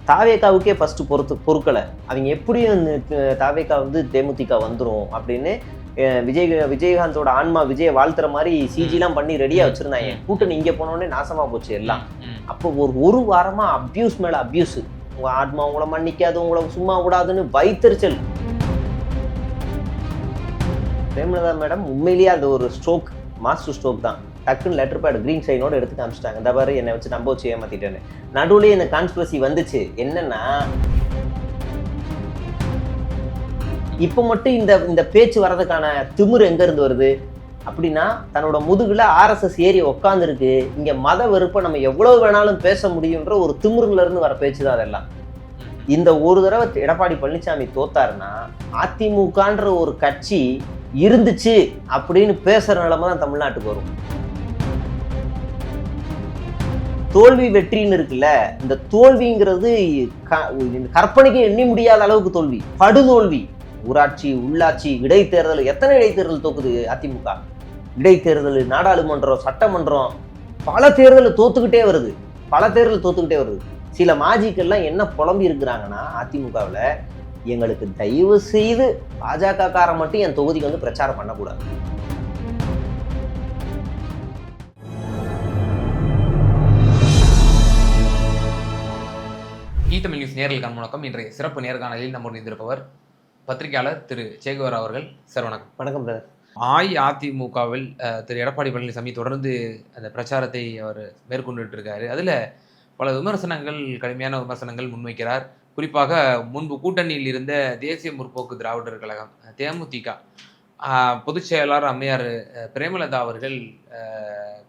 தாவேகாவுக்கே first பொறுக்கலை. அவங்க எப்படியும் தாவேகா வந்து தேமுதிக வந்துடும் அப்படின்னு விஜயகாந்தோட ஆன்மா விஜயை வாழ்த்துற மாதிரி சிஜிலாம் பண்ணி ரெடியா வச்சிருந்தாங்க. கூட்டணி இங்க போனோடனே நாசமா போச்சு எல்லாம். அப்போ ஒரு வாரமா அபியூஸ் மேல அபியூஸ். உங்க ஆத்மா உங்களை மன்னிக்காது, உங்களை சும்மா விடாதுன்னு வைத்தறிச்சல். பிரேமலதா மேடம் உண்மையிலேயே அது ஒரு ஸ்ட்ரோக், மாஸ்டர் ஸ்ட்ரோக் தான். டக்குன்னு லெட்டர் பேட் கிரீன் சைனோட எடுத்து காமிச்சிட்டாங்க. இந்த பாரு என்னை வச்சு நம்ப வச்சு ஏமாத்திட்டேன்னு. நடுவுலேயே இந்த கான்ஸ்பிரசி வந்துச்சு. என்னன்னா இப்போ மட்டும் இந்த பேச்சு வர்றதுக்கான திமிரு எங்க இருந்து வருது அப்படின்னா, தன்னோட முதுகுல RSS ஏறி உட்காந்துருக்கு. இங்க மத வெறுப்பை நம்ம எவ்வளவு வேணாலும் பேச முடியுன்ற ஒரு திமிருல இருந்து வர பேச்சு தான் அதெல்லாம். இந்த ஒரு தடவை எடப்பாடி பழனிசாமி தோத்தாருன்னா அதிமுகன்ற ஒரு கட்சி இருந்துச்சு அப்படின்னு பேசுற நிலைமை தான் தமிழ்நாட்டுக்கு வரும். தோல்வி வெற்றின்னு இருக்குல்ல, இந்த தோல்விங்கிறது கற்பனைக்கு எண்ணி முடியாத அளவுக்கு தோல்வி, படுதோல்வி. ஊராட்சி, உள்ளாட்சி, இடைத்தேர்தல், எத்தனை இடைத்தேர்தல் தோக்குது அதிமுக? இடைத்தேர்தல், நாடாளுமன்றம், சட்டமன்றம், பல தேர்தல் தோத்துக்கிட்டே வருது. சில மாஜிக்கெல்லாம் என்ன புலம்பி இருக்கிறாங்கன்னா, அதிமுகவில் எங்களுக்கு தயவு செய்து பாஜக காரன் மட்டும் என் தொகுதிக்கு வந்து பிரச்சாரம் பண்ணக்கூடாது. தமிழ் நியூஸ் நேரலுக்கான வணக்கம். இன்றைய சிறப்பு நேர்காணலில் நம்ம இருந்திருப்பவர் பத்திரிகையாளர் திரு சேகுவர் அவர்கள். சார் வணக்கம். வணக்கம் பிரதர். அஇஅதிமுகவில் திரு எடப்பாடி பழனிசாமி தொடர்ந்து அந்த பிரச்சாரத்தை அவர் மேற்கொண்டுட்டு இருக்காரு. அதில் பல விமர்சனங்கள், கடுமையான விமர்சனங்கள் முன்வைக்கிறார். குறிப்பாக முன்பு கூட்டணியில் இருந்த தேசிய முற்போக்கு திராவிடர் கழகம் தேமுதிக பொதுச் செயலாளர் அம்மையார் பிரேமலதா அவர்கள்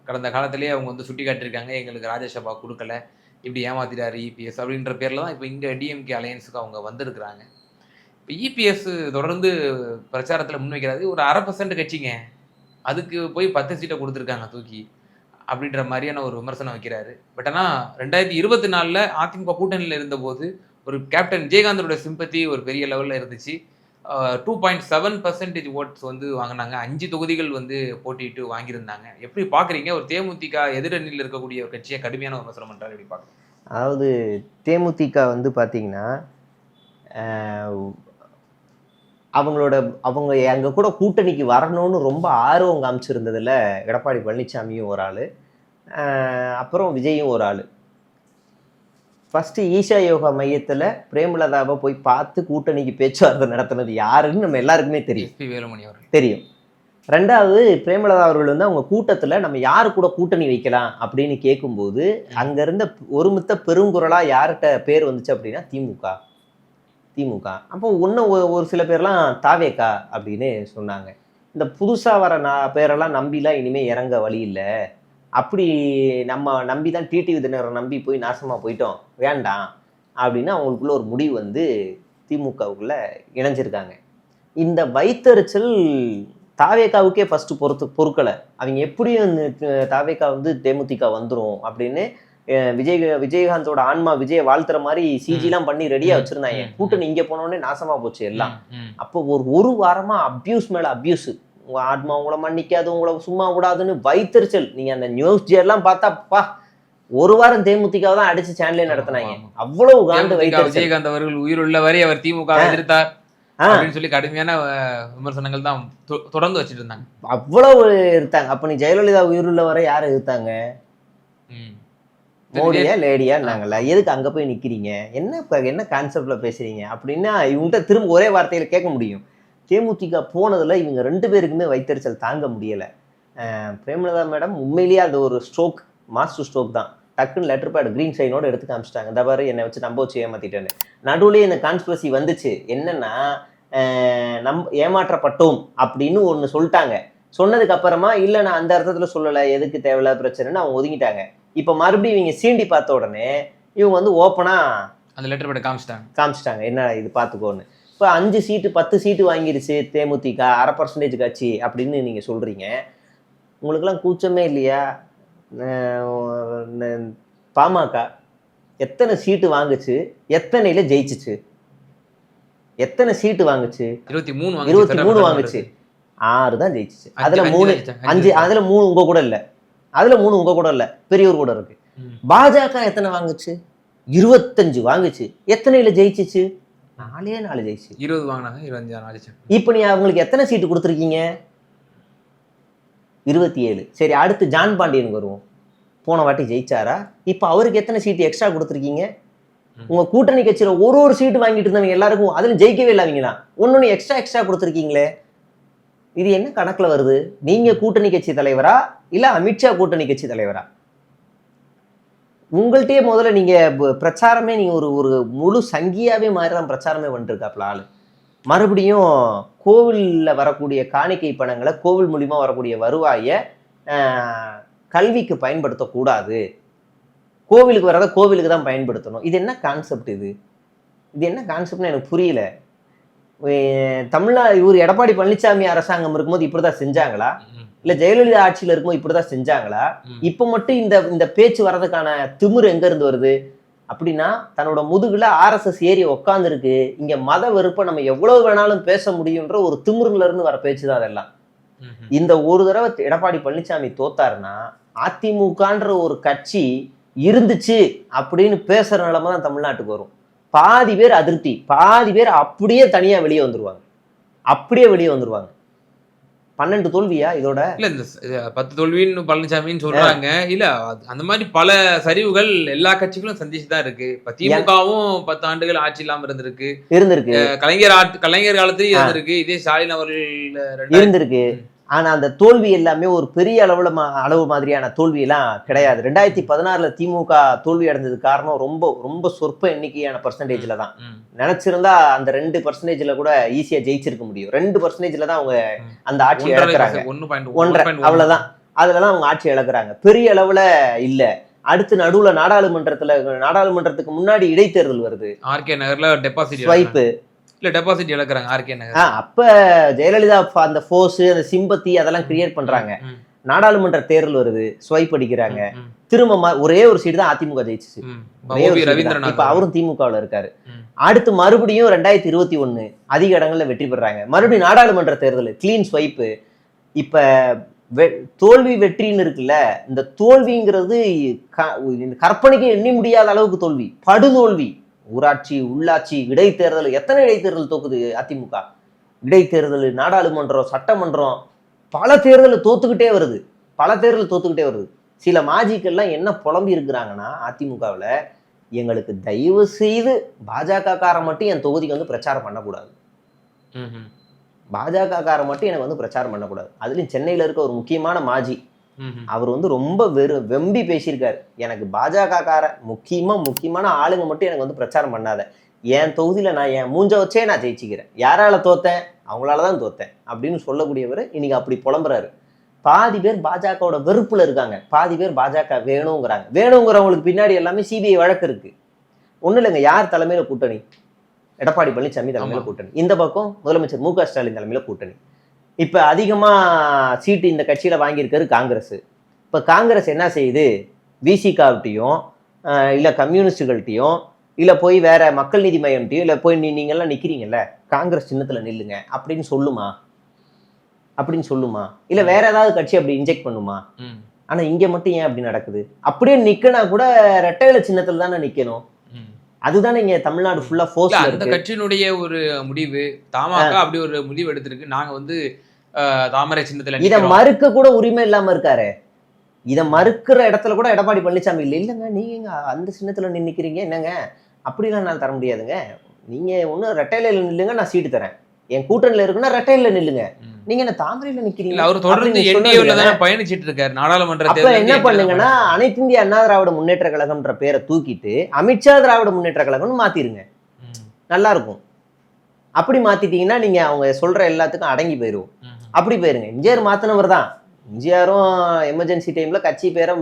கடந்த காலத்திலேயே அவங்க வந்து சுட்டி காட்டியிருக்காங்க, எங்களுக்கு ராஜ்யசபா கொடுக்கல, இப்படி ஏமாத்திட்டார் இபிஎஸ் அப்படின்ற பேரில் தான் இப்போ இங்கே டிஎம்கே அலையன்ஸுக்கு அவங்க வந்திருக்கிறாங்க. இப்போ இபிஎஸ் தொடர்ந்து பிரச்சாரத்தில் முன்வைக்கிறது ஒரு 1% கட்சிங்க, அதுக்கு போய் 10 சீட்டை கொடுத்துருக்காங்க தூக்கி அப்படின்ற மாதிரியான ஒரு விமர்சனம் வைக்கிறாரு. பட் ஆனால் 2024 அதிமுக கூட்டணியில் இருந்தபோது ஒரு கேப்டன் விஜயகாந்தோட சிம்பத்தி ஒரு பெரிய லெவலில் இருந்துச்சு. 2.7% ஓட்ஸ் வந்து வாங்கினாங்க. 5 தொகுதிகள் வந்து போட்டிட்டு வாங்கியிருந்தாங்க. எப்படி பார்க்குறீங்க? ஒரு தேமுதிக எதிரணியில் இருக்கக்கூடிய ஒரு கட்சியை கடுமையான விமர்சனம் பண்ணுறாரு, எப்படி பார்க்குறீங்க? அதாவது தேமுதிக வந்து பார்த்தீங்கன்னா, அவங்க எங்கள் கூட கூட்டணிக்கு வரணும்னு ரொம்ப ஆர்வம் காமிச்சிருந்ததில் எடப்பாடி பழனிசாமியும் ஒரு ஆள், அப்புறம் விஜயும் ஒரு ஆள். ஃபஸ்ட்டு ஈஷா யோகா மையத்தில் பிரேமலதாவை போய் பார்த்து கூட்டணிக்கு பேச்சுவார்த்தை நடத்தினது யாருன்னு நம்ம எல்லாருக்குமே தெரியும். வேலுமணி அவர்கள் தெரியும். ரெண்டாவது, பிரேமலதா அவர்கள் வந்து அவங்க கூட்டத்தில் நம்ம யாரு கூட கூட்டணி வைக்கலாம் அப்படின்னு கேட்கும்போது அங்கேருந்த ஒருமித்த பெருங்குரலாக யார்கிட்ட பேர் வந்துச்சு அப்படின்னா திமுக. அப்போ இன்னும் ஒரு சில பேர்லாம் தாவேகா அப்படின்னு சொன்னாங்க. இந்த புதுசாக வர பேரெல்லாம் நம்பிலாம் இனிமேல் இறங்க வழி இல்லை, அப்படி நம்ம நம்பி தான் டிடிவி தினகரனை நம்பி போய் நாசமாக போயிட்டோம், வேண்டாம் அப்படின்னு அவங்களுக்குள்ள ஒரு முடிவு வந்து திமுகவுக்குள்ள இணைஞ்சிருக்காங்க. இந்த வைத்தறிச்சல் தாவேகாவுக்கே ஃபர்ஸ்ட் பொறுக்கலை. அவங்க எப்படியும் தாவேகா வந்து தேமுதிக வந்துடும் அப்படின்னு விஜயகாந்தோட ஆன்மா விஜயை வாழ்த்துற மாதிரி சிஜிலாம் பண்ணி ரெடியா வச்சிருந்தாங்க. கூட்டணி இங்க போனோடனே நாசமா போச்சு எல்லாம். அப்போ ஒரு வாரமா அபியூஸ் மேல அபியூஸ். உங்க ஆத்மா உங்களை மன்னிக்காது, உங்களை சும்மா விடாதுன்னு வைத்தறிச்சல். நீங்க அந்த நியூஸ் எல்லாம் பார்த்தா ஒரு வாரம் தேமுதிக தான் அடிச்சு சேனலே நடத்தினாங்க. அவ்வளவு காண்டு வைத்தறிச்சல். விஜயகாந்த் அவர்கள் உயிர் உள்ள வரை அவர் திமுக எதிர்த்தார் அப்படின்னு சொல்லி கடுமையான விமர்சனங்கள் தான் தொடர்ந்து வச்சுட்டு இருந்தாங்க. அவ்வளவு இருந்தாங்க. அப்ப நீ ஜெயலலிதா உயிருள்ள வரை யாரை எதிர்த்தாங்க? மோடியா லேடியா நாங்களா? எதுக்கு அங்க போய் நிக்கிறீங்க? என்ன கான்செப்ட்ல பேசுறீங்க அப்படின்னா இவங்ககிட்ட திரும்ப ஒரே வார்த்தையில கேட்க முடியும். தேமுதிக போனதுல இவங்க 2 பேருக்குமே வைத்தறிச்சல் தாங்க முடியல. பிரேமலதா மேடம் உண்மையிலேயே அது ஒரு ஸ்ட்ரோக், மாஸ்டர் ஸ்ட்ரோக் தான். டக்குன்னு லெட்டர் பேட் கிரீன் சைனோட எடுத்து காமிச்சிட்டாங்க. இந்த பாரு என்னை வச்சு நம்ப வச்சு ஏமாத்திட்டேன்னு. நடுவுலேயே இந்த கான்ஸ்பிரசி வந்துச்சு. என்னன்னா ஏமாற்றப்பட்டோம் அப்படின்னு ஒன்று சொல்லிட்டாங்க. சொன்னதுக்கு அப்புறமா இல்லை நான் அந்த அர்த்தத்துல சொல்லலை, எதுக்கு தேவையில்லாத பிரச்சனைன்னு அவங்க ஒதுங்கிட்டாங்க. இப்போ மறுபடியும் இவங்க சீண்டி பார்த்த உடனே இவங்க வந்து ஓப்பனா அந்த லெட்டர் பேட் காமிச்சிட்டாங்க. என்ன இது பார்த்துக்கோன்னு. இப்போ 5 சீட்டு 10 சீட்டு வாங்கிருச்சு தேமுதிக, 1/2% கட்சி அப்படின்னு நீங்க சொல்றீங்க. உங்களுக்கெல்லாம் கூச்சமே இல்லையா? பாமக எத்தனை சீட்டு வாங்குச்சு, எத்தனையில ஜெயிச்சிச்சு? எத்தனை சீட்டு வாங்குச்சு? 23 வாங்குச்சு. 6 தான் ஜெயிச்சிச்சு. அதுல 3 உங்க கூட இல்ல, பெரியவர் கூட இருக்கு. பாஜக எத்தனை வாங்குச்சு? 25 வாங்குச்சு. எத்தனையில ஜெயிச்சிச்சு? 4 ஜெயிச்சு. 20 வாங்கினாங்க, 25 ஆச்சு. இப்போ நீ அவங்களுக்கு எத்தனை சீட்டு கொடுத்துருக்கீங்க? 27. சரி, அடுத்து ஜான் பாண்டியனுக்கு வருவோம். போன வாட்டி ஜெயிச்சாரா? இப்போ அவருக்கு எத்தனை சீட்டு எக்ஸ்ட்ரா கொடுத்துருக்கீங்க? உங்க கூட்டணி கட்சியில ஒரு சீட்டு வாங்கிட்டு இருந்தவங்க எல்லாருக்கும் அதுல ஜெயிக்கவே இல்லை. அவங்களாம் ஒன்னொன்னு எக்ஸ்ட்ரா கொடுத்துருக்கீங்களே. இது என்ன கணக்குல வருது? நீங்க கூட்டணி கட்சி தலைவரா இல்ல அமித்ஷா கூட்டணி கட்சி தலைவரா? உங்கள்கிட்டயே முதல்ல நீங்க பிரச்சாரமே நீங்க ஒரு முழு சங்கியாவே மாதிரி தான் பிரச்சாரமே பண்ணிட்டு இருக்காப்ல ஆளு. மறுபடியும் கோவில்ல வரக்கூடிய காணிக்கை பணங்களை, கோவில் மூலியமா வரக்கூடிய வருவாயை கல்விக்கு பயன்படுத்தக்கூடாது, கோவிலுக்கு வரத கோவிலுக்கு தான் பயன்படுத்தணும். இது என்ன கான்செப்ட்? இது என்ன கான்செப்ட்னு எனக்கு புரியல. தமிழ்நாடு இவர் எடப்பாடி பழனிசாமி அரசாங்கம் இருக்கும்போது இப்படிதான் செஞ்சாங்களா? இல்ல ஜெயலலிதா ஆட்சியில இருக்கும்போது இப்படிதான் செஞ்சாங்களா? இப்ப மட்டும் இந்த பேச்சு வர்றதுக்கான திமிரு எங்க இருந்து வருது? அப்படின்னா தன்னோட முதுகுல RSS ஏறி உட்கார்ந்து இருக்கு. இங்க மத வெறுப்பை நம்ம எவ்வளவு வேணாலும் பேச முடியும்ன்ற ஒரு திமிருல இருந்து வர பேச்சு தான் அதெல்லாம். இந்த ஒரு தடவை எடப்பாடி பழனிசாமி தோத்தாருன்னா அதிமுகன்ற ஒரு கட்சி இருந்துச்சு அப்படின்னு பேசுற நிலைமை தான் தமிழ்நாட்டுக்கு வரும். பாதி பேர் அதிருப்தி, பாதி பேர் அப்படியே தனியா வெளியே வந்துருவாங்க. 12 தோல்வியா இதோட? இல்ல இந்த 10 தோல்வின்னு பழனிசாமின்னு சொல்றாங்க. இல்ல அந்த மாதிரி பல சரிவுகள் எல்லா கட்சிகளும் சந்திச்சுதான் இருக்கு. இப்ப திமுகவும் 10 ஆண்டுகள் ஆட்சி இல்லாம இருந்திருக்கு. கலைஞர் காலத்திலயும் இருந்திருக்கு. இதே ஸ்டாலின் அவர்கள் இருந்திருக்கு. ஆனா அந்த தோல்வி எல்லாமே ஒரு பெரிய அளவு மாதிரியான தோல்வி எல்லாம் கிடையாது. 2016 திமுக தோல்வி அடைஞ்சது காரணம் ரொம்ப ரொம்ப சொற்ப எண்ணிக்கையான பர்சன்டேஜ்ல தான். நினைச்சிருந்தா அந்த 2% கூட ஈஸியா ஜெயிச்சிருக்க முடியும். 2% தான் அவங்க அந்த ஆட்சி இழக்கிறாங்க. 1.5 அவ்வளவுதான். அதுலதான் அவங்க ஆட்சி இழக்கிறாங்க. பெரிய அளவுல இல்ல. அடுத்து நடுவுல நாடாளுமன்றத்துக்கு முன்னாடி இடைத்தேர்தல் வருது. RK நகர்ல டெபாசிட் ஸ்வைப்பு இல்ல டெபாசிட் இழக்கிறாங்க RK நகர். அப்ப ஜெயலலிதா அந்த ஃபோர்ஸ், அந்த சிம்பத்தி அதெல்லாம் கிரியேட் பண்றாங்க. நாடாளுமன்ற தேர்தல் வருது, ஸ்வைப் அடிக்கிறாங்க. திரும்ப ஒரே ஒரு சீட்டு தான் அதிமுக ஜெயிச்சிச்சு. இப்ப அவரும் திமுகவுல இருக்காரு. அடுத்து மறுபடியும் 2021 அதிக இடங்கள்ல வெற்றி பெறாங்க. மறுபடியும் நாடாளுமன்ற தேர்தல் கிளீன் ஸ்வைப். இப்ப தோல்வி வெற்றின்னு இருக்குல்ல, இந்த தோல்விங்கிறது கற்பனைக்கு எண்ணி முடியாத அளவுக்கு தோல்வி, படுதோல்வி. ஊராட்சி, உள்ளாட்சி, இடைத்தேர்தல், எத்தனை இடைத்தேர்தல் தோக்குது அதிமுக? இடைத்தேர்தல், நாடாளுமன்றம், சட்டமன்றம், பல தேர்தல் தோத்துக்கிட்டே வருது. சில மாஜிக்கெல்லாம் என்ன புலம்பி இருக்கிறாங்கன்னா அதிமுகவில், எங்களுக்கு தயவு செய்து பாஜக காரன் மட்டும் என் தொகுதிக்கு வந்து பிரச்சாரம் பண்ணக்கூடாது, பாஜக காரன் மட்டும் எனக்கு வந்து பிரச்சாரம் பண்ணக்கூடாது. அதுலயும் சென்னையில இருக்க ஒரு முக்கியமான மாஜி, அவர் வந்து ரொம்ப வெம்பி பேசியிருக்காரு. எனக்கு பாஜக கார முக்கியமான ஆளுங்க மட்டும் எனக்கு வந்து பிரச்சாரம் பண்ணாத, என் தொகுதியில நான் என் மூஞ்ச வச்சே நான் ஜெயிச்சுக்கிறேன், யாரால தோத்தேன்? அவங்களாலதான் தோத்தேன் அப்படின்னு சொல்லக்கூடியவர் இன்னைக்கு அப்படி புலம்புறாரு. பாதி பேர் பாஜகவோட வெறுப்புல இருக்காங்க, பாதி பேர் பாஜக வேணுங்கிறவங்களுக்கு பின்னாடி எல்லாமே CBI வழக்கு இருக்கு. ஒண்ணு இல்லைங்க, யார் தலைமையில கூட்டணி? எடப்பாடி பழனிசாமி தலைமையில கூட்டணி. இந்த பக்கம் முதலமைச்சர் MK ஸ்டாலின் தலைமையில கூட்டணி. இப்ப அதிகமா சீட்டு இந்த கட்சியில வாங்கியிருக்காரு காங்கிரஸ். இப்ப காங்கிரஸ் என்ன செய்யுது? விசிகாவிட்டையும் இல்ல கம்யூனிஸ்டுகள்கிட்டையும் இல்ல போய் வேற மக்கள் நீதி மையம்ட்டையும் இல்ல போய் நீங்க எல்லாம் நிக்கிறீங்கல்ல, காங்கிரஸ் சின்னத்துல நில்லுங்க அப்படின்னு சொல்லுமா? இல்ல வேற ஏதாவது கட்சி அப்படி இன்ஜெக்ட் பண்ணுமா? ஆனா இங்க மட்டும் ஏன் அப்படி நடக்குது? அப்படியே நிக்கனா கூட ரெட்டையில சின்னத்துல தானே நிக்கணும். அதுதானே இங்க தமிழ்நாடு ஃபுல்லா ஃபோர்ஸ் இருக்கு. அந்த கட்சியினுடைய ஒரு முடிவு, தமாக அப்படி ஒரு முடிவு எடுத்திருக்கு. நாங்க வந்து தாமரை சின்னத்துல இதை மறுக்க கூட உரிமை இல்லாம இருக்காரு. இதை மறுக்கிற இடத்துல கூட எடப்பாடி பழனிசாமி இல்லைங்க, நீங்க அந்த சின்னத்துல நின்னுக்கிறீங்க, என்னங்க அப்படிலாம் நான் தர முடியாதுங்க, நீங்க ஒண்ணு ரெட்டையில நில்லுங்க, நான் சீட்டு தரேன், என் கூட்டணியில இருக்குன்னா ரெட்டையில நில்லுங்க, நீங்க என்ன தாமரையில நிக்கிறீங்க? அவர் தொடர்ந்து என்டிஏல தான் பயணிச்சிட்டு இருக்காரு. நாடாளுமன்ற அப்ப என்ன பண்ணுங்கன்னா, அனைத்து இந்திய அண்ணா திராவிட முன்னேற்ற கழகம்ன்ற பேரை தூக்கிட்டு அமித்ஷா திராவிட முன்னேற்ற கழகம்னு மாத்திருங்க, நல்லா இருக்கும். அப்படி மாத்திட்டீங்கன்னா நீங்க அவங்க சொல்ற எல்லாத்துக்கும் அடங்கி போயிருவோம். அப்படி போயிருங்க. எம்ஜிஆர் மாத்தினவர் தான், எம்ஜிஆரும் எமர்ஜென்சி டைம்ல கட்சி பேரை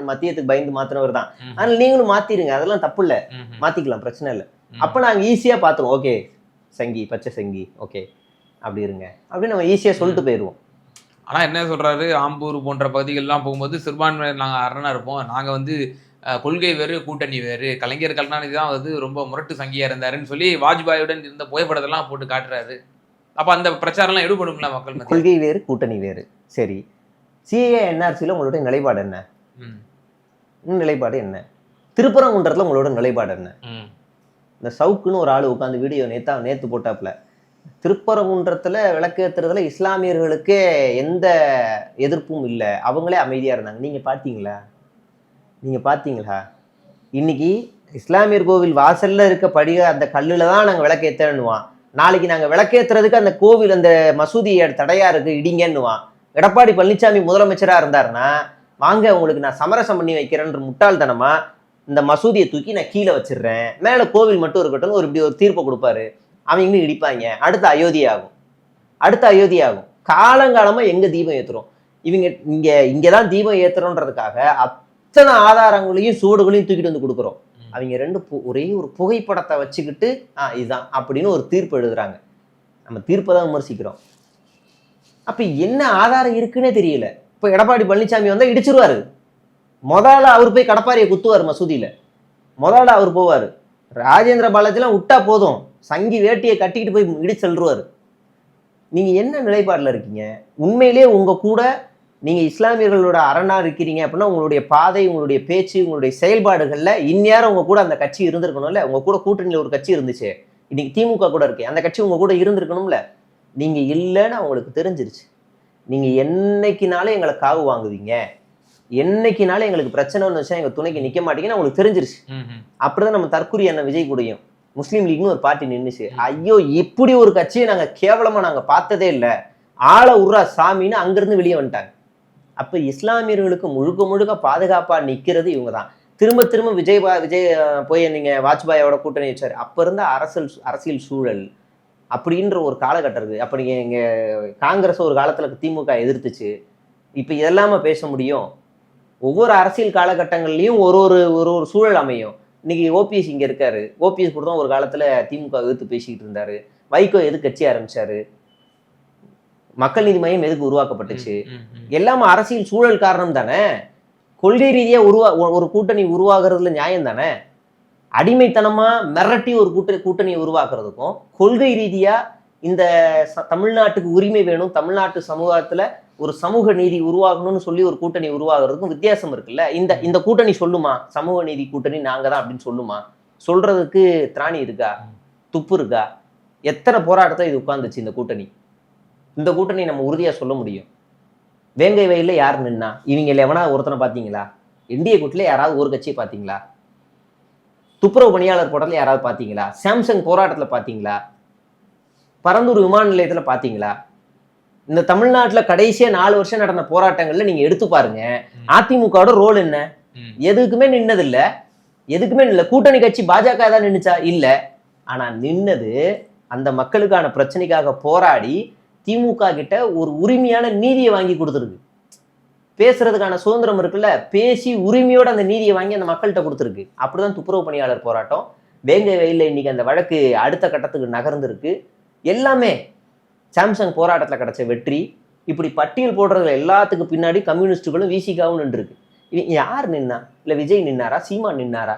மத்தியத்துக்கு பயந்து மாத்தினவர் தான். அதனால நீங்களும் மாத்திருங்க, அதெல்லாம் தப்பு இல்ல, மாத்திக்கலாம், பிரச்சனை இல்லை. அப்ப நாங்க ஈஸியா பாத்துருவோம், ஓகே சங்கி, பச்சை சங்கி, ஓகே அப்படி இருங்க அப்படின்னு நம்ம ஈஸியா சொல்லிட்டு போயிருவோம். ஆனா என்ன சொல்றாரு, ஆம்பூர் போன்ற பகுதிகள்லாம் போகும்போது சிறுபான்மையினர் நாங்க அரணா இருப்போம், நாங்க வந்து கொள்கை வேறு கூட்டணி வேறு, கலைஞர் கருணாநிதி தான் வந்து ரொம்ப முரட்டு சங்கியா இருந்தாருன்னு சொல்லி வாஜ்பாயுடன் இருந்த புகைப்படத்தெல்லாம் போட்டு காட்டுறாரு. அப்ப அந்த பிரச்சாரம்லாம் எடுபடும்ல மக்கள்? கொள்கை வேறு கூட்டணி வேறு. சரி, CAA NRCல உங்களுடைய நிலைப்பாடு என்ன? நிலைப்பாடு என்ன? திருப்பரங்குன்றத்துல உங்களோட நிலைப்பாடு என்ன? ம். இந்த சவுக்குன்னு ஒரு ஆள் உட்காந்து வீடியோ நேத்து போட்டாப்புல, திருப்பரங்குன்றத்துல விளக்கேத்துறதுல இஸ்லாமியர்களுக்கே எந்த எதிர்ப்பும் இல்லை, அவங்களே அமைதியா இருந்தாங்க. நீங்க பாத்தீங்களா? இன்னைக்கு இஸ்லாமியர் கோவில் வாசல்ல இருக்க படிக அந்த கல்லுல தான் நாங்க விளக்கேத்தணுவான். நாளைக்கு நாங்க விளக்கேத்துறதுக்கு அந்த கோவில் அந்த மசூதி தடையா இருக்கு இடிங்கன்னுவான். எடப்பாடி பழனிசாமி முதலமைச்சரா இருந்தாருன்னா, வாங்க உங்களுக்கு நான் சமரசம் பண்ணி வைக்கிறேன்ற முட்டாள்தனமா இந்த மசூதியை தூக்கி நான் கீழே வச்சிடுறேன், மேல கோவில் மட்டும் இருக்கட்டும் இப்படி ஒரு தீர்ப்பை கொடுப்பாரு. அவங்களும் இடிப்பாங்க. அடுத்த அயோத்தி ஆகும். காலங்காலமா எங்க தீபம் ஏத்துறோம்? இங்கதான் தீபம் ஏத்துறோன்றதுக்காக அத்தனை ஆதாரங்களையும் சூடுகளையும் தூக்கிட்டு வந்து கொடுக்குறோம். அவங்க ஒரே ஒரு புகைப்படத்தை வச்சுக்கிட்டு இதுதான் அப்படின்னு ஒரு தீர்ப்பு எழுதுறாங்க. நம்ம தீர்ப்பை தான் விமர்சிக்கிறோம். அப்ப என்ன ஆதாரம் இருக்குன்னே தெரியல. இப்ப எடப்பாடி பழனிசாமி வந்தா இடிச்சிருவாரு. முதல்ல அவர் போய் கடப்பாரியை குத்துவார் மசூதியில. முதல்ல அவர் போவாரு. ராஜேந்திர பாலாஜிலாம் விட்டா போதும், சங்கி வேட்டியை கட்டிக்கிட்டு போய் இடிச்சல்ருவாரு. நீங்க என்ன நிலைப்பாடுல இருக்கீங்க? உண்மையிலேயே உங்க கூட நீங்க இஸ்லாமியர்களோட அரணா இருக்கிறீங்க அப்படின்னா உங்களுடைய பாதை, உங்களுடைய பேச்சு, உங்களுடைய செயல்பாடுகள்ல இந்நேரம் உங்க கூட அந்த கட்சி இருந்திருக்கணும்ல. உங்க கூட கூட்டணியில ஒரு கட்சி இருந்துச்சு, இன்னைக்கு திமுக கூட இருக்கு, அந்த கட்சி உங்க கூட இருந்திருக்கணும்ல. நீங்க இல்லைன்னு அவங்களுக்கு தெரிஞ்சிருச்சு. நீங்க என்னைக்குனாலும் எங்களை காவு வாங்குவீங்க, என்னைக்குனாலும் எங்களுக்கு பிரச்சனை வந்துச்சா எங்க துணைக்கு நிக்க மாட்டீங்கன்னு அவங்களுக்கு தெரிஞ்சிருச்சு. அப்படிதான் நம்ம தற்கொலை அண்ணன் விஜய் கூடயும் முஸ்லீம் லீக்னு ஒரு பார்ட்டி நின்றுச்சு. ஐயோ இப்படி ஒரு கட்சியை நாங்க கேவலமா நாங்க பார்த்ததே இல்லை, ஆள உர்றா சாமின்னு அங்கிருந்து வெளியே வந்துட்டாங்க. அப்ப இஸ்லாமியர்களுக்கு முழுக்க பாதுகாப்பா நிக்கிறது இவங்க தான். திரும்ப விஜய் போய் நீங்க வாஜ்பாயோட கூட்டணி வச்சாரு. அப்ப இருந்த அரசியல் சூழல் அப்படின்ற ஒரு காலகட்டம் இருக்கு. அப்ப நீங்க இங்க காங்கிரஸ் ஒரு காலத்துல திமுக எதிர்த்துச்சு. இப்ப இதெல்லாம பேச முடியும்? ஒவ்வொரு அரசியல் காலகட்டங்கள்லயும் ஒரு சூழல் அமையும். இன்னைக்கு ஓபிஎஸ் இங்க இருக்காரு. ஓபிஎஸ் கூட தான் ஒரு காலத்துல திமுக எதிர்த்து பேசிக்கிட்டு இருந்தாரு. வைகோ எது கட்சி ஆரம்பிச்சாரு? மக்கள் நீதி மையம் எதுக்கு உருவாக்கப்பட்டுச்சு? எல்லாமே அரசியல் சூழல் காரணம் தானே. கொள்கை ரீதியா ஒரு கூட்டணி உருவாகிறதுல நியாயம் தானே. அடிமைத்தனமா மிரட்டி ஒரு கூட்டணியை உருவாக்குறதுக்கும், கொள்கை ரீதியா இந்த தமிழ்நாட்டுக்கு உரிமை வேணும், தமிழ்நாட்டு சமூகத்துல ஒரு சமூக நீதி உருவாகணும்னு சொல்லி ஒரு கூட்டணி உருவாகிறதுக்கும் வித்தியாசம் இருக்குல்ல. இந்த கூட்டணி சொல்லுமா சமூக நீதி கூட்டணி நாங்க தான் அப்படின்னு சொல்லுமா? சொல்றதுக்கு திராணி இருக்கா? துப்பு இருக்கா? எத்தனை போராட்டத்தை இது உட்கார்ந்துச்சு இந்த கூட்டணி. இந்த கூட்டணி நம்ம உறுதியா சொல்ல முடியும். வேங்கை வயல்ல யார் நின்னா? இவங்க எவனா ஒருத்தனை பாத்தீங்களா? இந்திய கூட்டில யாராவது ஒரு கட்சியை பாத்தீங்களா? துப்புரவு பணியாளர் போராட்டத்தில் யாராவது பாத்தீங்களா? சாம்சங் போராட்டத்துல பாத்தீங்களா? பரந்தூர் விமான நிலையத்துல பாத்தீங்களா? இந்த தமிழ்நாட்டுல கடைசியா 4 வருஷம் நடந்த போராட்டங்கள்ல நீங்க எடுத்து பாருங்க. அதிமுகவோட ரோல் என்ன? எதுக்குமே நின்னதில்ல. கூட்டணி கட்சி பாஜக தான் நின்னுச்சா? இல்ல. ஆனா நின்னது அந்த மக்களுக்கான பிரச்சனைக்காக போராடி திமுக கிட்ட ஒரு உரிமையான நீதியை வாங்கி கொடுத்துருக்கு. பேசுறதுக்கான சுதந்திரம் இருக்குல்ல, பேசி உரிமையோட அந்த நீதியை வாங்கி அந்த மக்கள்கிட்ட கொடுத்துருக்கு. அப்படிதான் துப்புரவு பணியாளர் போராட்டம். வேங்கை வயல்ல இன்னைக்கு அந்த வழக்கு அடுத்த கட்டத்துக்கு நகர்ந்துருக்கு. எல்லாமே சாம்சங் போராட்டத்துல கிடைச்ச வெற்றி. இப்படி பட்டியல் போடுறதுல எல்லாத்துக்கும் பின்னாடி கம்யூனிஸ்டுகளும் விசிகாவும் நின்று இருக்கு. யார் நின்னா? இல்ல விஜய் நின்னாரா? சீமான் நின்னாரா?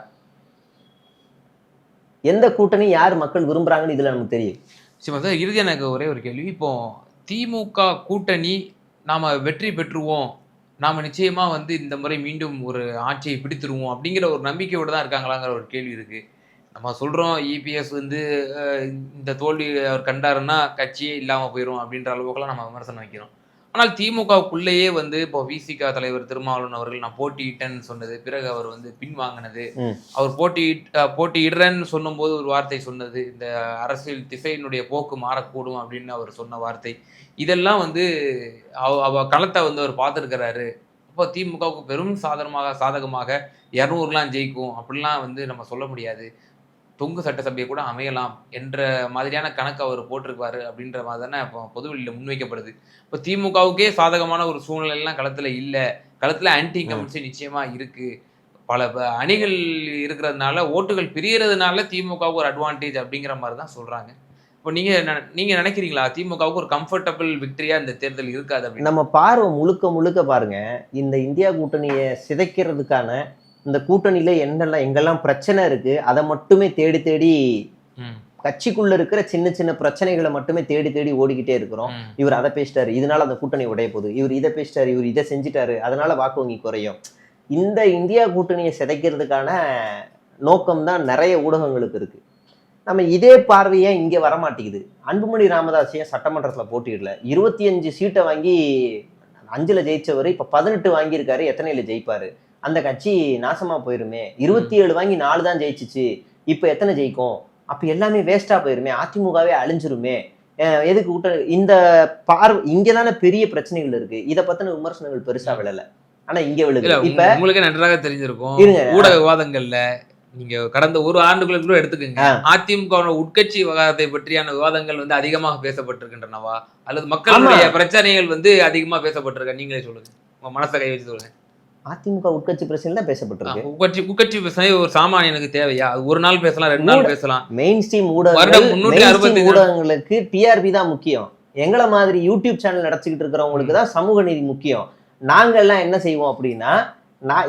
எந்த கூட்டணி யார் மக்கள் விரும்புறாங்கன்னு இதுல நமக்கு தெரியும். இறுதியாக எனக்கு ஒரே ஒரு கேள்வி. இப்போ திமுக கூட்டணி நாம வெற்றி பெற்றுவோம், நாம நிச்சயமா இந்த முறை மீண்டும் ஒரு ஆட்சியை பிடித்துருவோம் அப்படிங்கிற ஒரு நம்பிக்கையோடு தான் இருக்காங்களாங்கிற ஒரு கேள்வி இருக்கு. நம்ம சொல்றோம் இபிஎஸ் இந்த தோல்வி அவர் கண்டாருன்னா கட்சியே இல்லாம போயிடும் அப்படின்ற அளவுக்குலாம் நம்ம விமர்சனம் வைக்கிறோம். ஆனால் திமுகவுக்குள்ளேயே இப்போ விசிக தலைவர் திருமாவளவன் அவர்கள் நான் போட்டியிட்டேன்னு சொன்னது, பிறகு அவர் பின்வாங்கினது, அவர் போட்டியிடுறேன்னு சொன்னும்போது ஒரு வார்த்தை சொன்னது, இந்த அரசியல் திசையினுடைய போக்கு மாறக்கூடும் அப்படின்னு அவர் சொன்ன வார்த்தை, இதெல்லாம் அவ களத்தை அவர் பார்த்துருக்கிறாரு. அப்போ திமுகவுக்கு பெரும் சாதகமாக 200 ஜெயிக்கும் அப்படிலாம் நம்ம சொல்ல முடியாது, தொங்கு சட்டசபையை கூட அமையலாம் என்ற மாதிரியான கணக்கு அவர் போட்டிருப்பாரு அப்படின்ற மாதிரி தானே இப்போ பொதுவெளியில் முன்வைக்கப்படுது. இப்போ திமுகவுக்கே சாதகமான ஒரு சூழ்நிலைலாம் களத்தில் இல்லை, களத்தில் ஆன்டி இன்கம்பன்சி நிச்சயமா இருக்கு, பல அணிகள் இருக்கிறதுனால ஓட்டுகள் பிரியறதுனால திமுகவுக்கு ஒரு அட்வான்டேஜ் அப்படிங்கிற மாதிரி தான் சொல்றாங்க. இப்போ நீங்க நினைக்கிறீங்களா திமுகவுக்கு ஒரு கம்ஃபர்டபுள் விக்டரியா இந்த தேர்தல் இருக்காது அப்படின்னு? நம்ம பார்வை முழுக்க பாருங்க, இந்த இந்தியா கூட்டணியை சிதைக்கிறதுக்கான இந்த கூட்டணியில எங்கெல்லாம் பிரச்சனை இருக்கு அதை மட்டுமே தேடி கட்சிக்குள்ள இருக்கிற சின்ன பிரச்சனைகளை மட்டுமே தேடி ஓடிக்கிட்டே இருக்கிறோம். இவர் அதை பேசிட்டாரு, இதனால அந்த கூட்டணி உடைய போகுது, இவர் இதை பேசிட்டாரு, இவர் இதை செஞ்சுட்டாரு, அதனால வாக்கு வங்கி குறையும். இந்த இந்தியா கூட்டணியை சிதைக்கிறதுக்கான நோக்கம் தான் நிறைய ஊடகங்களுக்கு இருக்கு. நம்ம இதே பார்வையே இங்கே வரமாட்டேங்குது. அன்புமணி ராமதாஸையே சட்டமன்றத்தில் போட்டியிடல, 25 சீட்டை வாங்கி 5ல் ஜெயிச்சவர் இப்போ 18 வாங்கியிருக்காரு, எத்தனையில் ஜெயிப்பாரு? அந்த கட்சி நாசமா போயிருமே. 27 வாங்கி 4 தான் ஜெயிச்சிச்சு, இப்போ எத்தனை ஜெயிக்கும்? அப்போ எல்லாமே வேஸ்டா போயிருமே, அதிமுகவே அழிஞ்சிருமே. எதுக்கு இந்த பார்வை இங்கே தானே பெரிய பிரச்சனைகள் இருக்கு. இதை பத்தின விமர்சனங்கள் பெருசா விழல, ஆனா இங்க விழுது. இப்ப உங்களுக்கு நன்றாக தெரிஞ்சிருக்கும் ஊடக விவாதங்கள்ல, நீங்க கடந்த ஒரு ஆண்டுகளுக்கு கூட எடுத்துக்கோங்க, அதிமுக உட்கட்சி விவகாரத்தை பற்றியான விவாதங்கள் வந்து அதிகமாக பேசப்பட்டிருக்கின்றனவா, அல்லது மக்களுடைய பிரச்சனைகள் வந்து அதிகமா பேசப்பட்டிருக்க? நீங்களே சொல்லுங்க, உங்க மனசை கை வச்சு சொல்லுங்க. அதிமுக உட்கட்சி பிரச்சனை தான் பேசப்பட்டிருக்கு. உட்கட்சி பிரச்சனை ஒரு சாமானியனுக்கு தேவையா? அது ஒரு நாள் பேசலாம், 2 நாள் பேசலாம். மெயின் ஸ்ட்ரீம் ஊடகங்களுக்கு டிஆர்பி தான் முக்கியம். எங்களை மாதிரி யூடியூப் சேனல் நடத்திக்கிட்டு இருக்கிறவங்களுக்கு தான் சமூக நீதி முக்கியம். நாங்கள்லாம் என்ன செய்வோம் அப்படின்னா,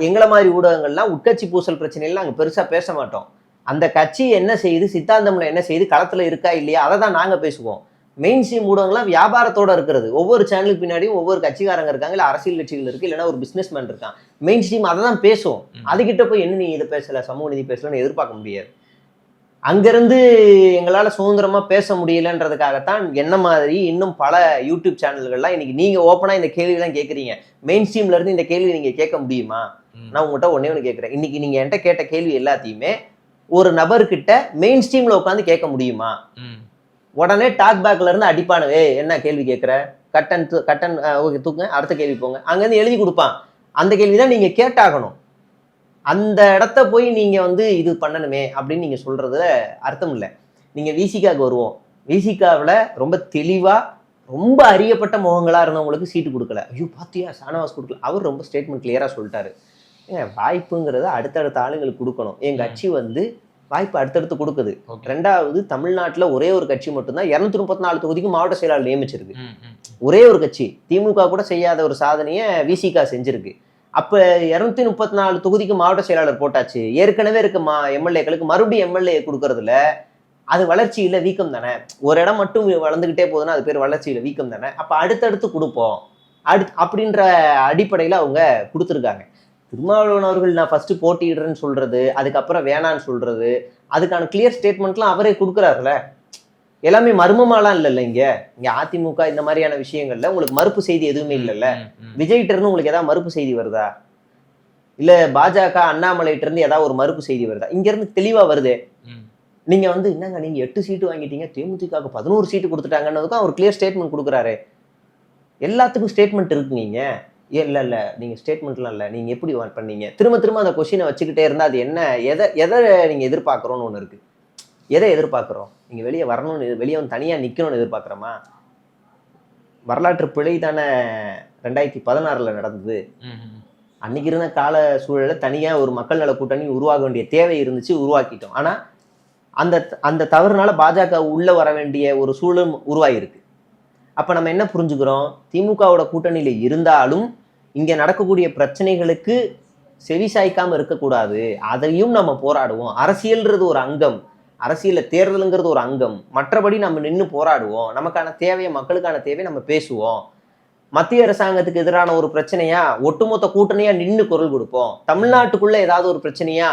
எங்களை மாதிரி ஊடகங்கள்லாம் உட்கட்சி பூசல் பிரச்சனைலாம் நாங்கள் பெருசா பேச மாட்டோம். அந்த கட்சி என்ன செய்யுது, சித்தாந்தம்ல என்ன செய்யுது, களத்துல இருக்கா இல்லையா, அதை தான் நாங்க பேசுவோம். மெயின் ஸ்ட்ரீம் ஊடகங்கள்லாம் வியாபாரத்தோட இருக்கிறது. ஒவ்வொரு சேனலுக்கு பின்னாடியும் ஒவ்வொரு கட்சிக்காரங்க இருக்காங்க, இல்லை அரசியல் கட்சிகள் இருக்கு, இல்லைன்னா ஒரு பிசினஸ் மேன் இருக்கான். மெயின் ஸ்ட்ரீம் அதை தான் பேசும். அதுகிட்ட போய் என்ன நீ இதை பேசல, சமூக நீதி பேசலன்னு எதிர்பார்க்க முடியாது. அங்கிருந்து எங்களால சுதந்திரமா பேச முடியலன்றதுக்காகத்தான் என்ன மாதிரி இன்னும் பல யூடியூப் சேனல்கள்லாம் இன்னைக்கு நீங்க ஓப்பனா இந்த கேள்வியெல்லாம் கேட்குறீங்க. மெயின் ஸ்ட்ரீம்ல இருந்து இந்த கேள்வி நீங்க கேட்க முடியுமா? நான் உங்கள்கிட்ட ஒண்ணு கேட்கிறேன். இன்னைக்கு நீங்க என்கிட்ட கேட்ட கேள்வி எல்லாத்தையுமே ஒரு நபர்கிட்ட மெயின் ஸ்ட்ரீம்ல உட்காந்து கேட்க முடியுமா? உடனே டாக் பேக்ல இருந்து அடிப்பானவே, என்ன கேள்வி கேட்கிற, கட்டன் ஓகே தூக்குங்க, அடுத்த கேள்வி போங்க, அங்கேருந்து எழுதி கொடுப்பான். அந்த கேள்விதான் நீங்க கேட்டாகணும். அந்த இடத்த போய் நீங்க வந்து இது பண்ணணுமே அப்படின்னு நீங்க சொல்றதுல அர்த்தம் இல்லை. நீங்க விசிகாவுக்கு வருவோம். விசிகாவில் ரொம்ப தெளிவா ரொம்ப அறியப்பட்ட முகங்களா இருந்தவங்களுக்கு சீட்டு கொடுக்கல. ஐயோ பாத்தியா ஷானவாஸ் கொடுக்கல, அவர் ரொம்ப ஸ்டேட்மெண்ட் கிளியரா சொல்லிட்டாரு. வாய்ப்புங்கிறத அடுத்தடுத்த ஆளுங்களுக்கு கொடுக்கணும். என் கட்சி வந்து வாய்ப்பு அடுத்தடுத்து கொடுக்குது. 2வது, தமிழ்நாட்டுல ஒரே ஒரு கட்சி மட்டும்தான் 234 தொகுதிக்கு மாவட்ட செயலாளர் நியமிச்சிருக்கு. ஒரே ஒரு கட்சி. திமுக கூட செய்யாத ஒரு சாதனையை விசிகா செஞ்சிருக்கு. அப்ப 234 தொகுதிக்கு மாவட்ட செயலாளர் போட்டாச்சு. ஏற்கனவே இருக்க எம்எல்ஏக்களுக்கு மறுபடியும் எம்எல்ஏ கொடுக்கறதுல அது வளர்ச்சியில வீக்கம் தானே. ஒரு இடம் மட்டும் வளர்ந்துகிட்டே போகுதுன்னா அது பேர் வளர்ச்சியில வீக்கம் தானே. அப்ப அடுத்தடுத்து கொடுப்போம் அப்படின்ற அடிப்படையில அவங்க கொடுத்துருக்காங்க. திருமாவளவன் அவர்கள் நான் ஃபர்ஸ்ட் போட்டியிடுறேன்னு சொல்றது, அதுக்கப்புறம் வேணான்னு சொல்றது, அதுக்கான கிளியர் ஸ்டேட்மெண்ட்லாம் அவரே கொடுக்குறாருல. எல்லாமே மர்மமாலாம் இல்லைல்ல. இங்க அதிமுக இந்த மாதிரியான விஷயங்கள்ல உங்களுக்கு மறுப்பு செய்தி எதுவுமே இல்லைல்ல. விஜய்கிட்ட இருந்து உங்களுக்கு ஏதாவது மறுப்பு செய்தி வருதா? இல்ல பாஜக அண்ணாமலைகிட்ட இருந்து ஏதாவது ஒரு மறுப்பு செய்தி வருதா? இங்க இருந்து தெளிவா வருதே. நீங்க வந்து என்னங்க நீங்க 8 சீட்டு வாங்கிட்டீங்க, தேமுதிக 11 சீட்டு கொடுத்துட்டாங்கன்னதுக்கும் அவர் கிளியர் ஸ்டேட்மெண்ட் கொடுக்குறாரு. எல்லாத்துக்கும் ஸ்டேட்மெண்ட் இருக்கு. நீங்க இல்ல நீங்க ஸ்டேட்மெண்ட்லாம் இல்லை, நீங்க எப்படி பண்ணீங்க, திரும்ப அந்த கொஸ்டினை வச்சுக்கிட்டே இருந்தா அது என்ன, எதை நீங்க எதிர்பார்க்கறோம்னு ஒண்ணு இருக்கு. எதை எதிர்பார்க்கிறோம்? நீங்க வெளியே வரணும்னு, வெளியே வந்து தனியா நிக்கணும்னு எதிர்பார்க்கிறோமா? வரலாற்று பிழை தானே 2016 நடந்தது. அன்னைக்கு இருந்த கால சூழல தனியா ஒரு மக்கள் நல கூட்டணி உருவாக வேண்டிய தேவை இருந்துச்சு, உருவாக்கிட்டோம். ஆனா அந்த தவறுனால பாஜக உள்ள வர வேண்டிய ஒரு சூழல் உருவாகிருக்கு. அப்ப நம்ம என்ன புரிஞ்சுக்கிறோம்? திமுகவோட கூட்டணியில இருந்தாலும் இங்க நடக்கக்கூடிய பிரச்சனைகளுக்கு செவி சாய்க்காம இருக்கக்கூடாது, அதையும் நம்ம போராடுவோம். அரசியல்ன்றது ஒரு அங்கம், அரசியல்ல தேர்தலுங்கிறது ஒரு அங்கம். மற்றபடி நம்ம நின்று போராடுவோம். நமக்கான தேவையை, மக்களுக்கான தேவையை நம்ம பேசுவோம். மத்திய அரசாங்கத்துக்கு எதிரான ஒரு பிரச்சனையா ஒட்டுமொத்த கூட்டணியா நின்று குரல் கொடுப்போம். தமிழ்நாட்டுக்குள்ள ஏதாவது ஒரு பிரச்சனையா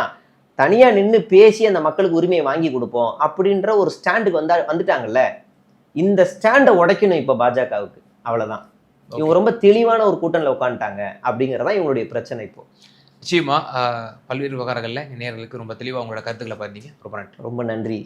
தனியா நின்று பேசி அந்த மக்களுக்கு உரிமையை வாங்கி கொடுப்போம் அப்படின்ற ஒரு ஸ்டாண்டுக்கு வந்துட்டாங்கல்ல. இந்த ஸ்டாண்டை உடைக்கணும் இப்ப பாஜகவுக்கு. அவ்வளவுதான். இவங்க ரொம்ப தெளிவான ஒரு கூட்டணியில உட்காந்துட்டாங்க அப்படிங்கறதா இவங்களுடைய பிரச்சனை. இப்போ நிச்சயமா பல்வேறு விவகாரங்கள்ல நேயர்களுக்கு ரொம்ப தெளிவா உங்களோட கருத்துக்களை பார்த்தீங்க. ரொம்ப நன்றி. ரொம்ப நன்றி.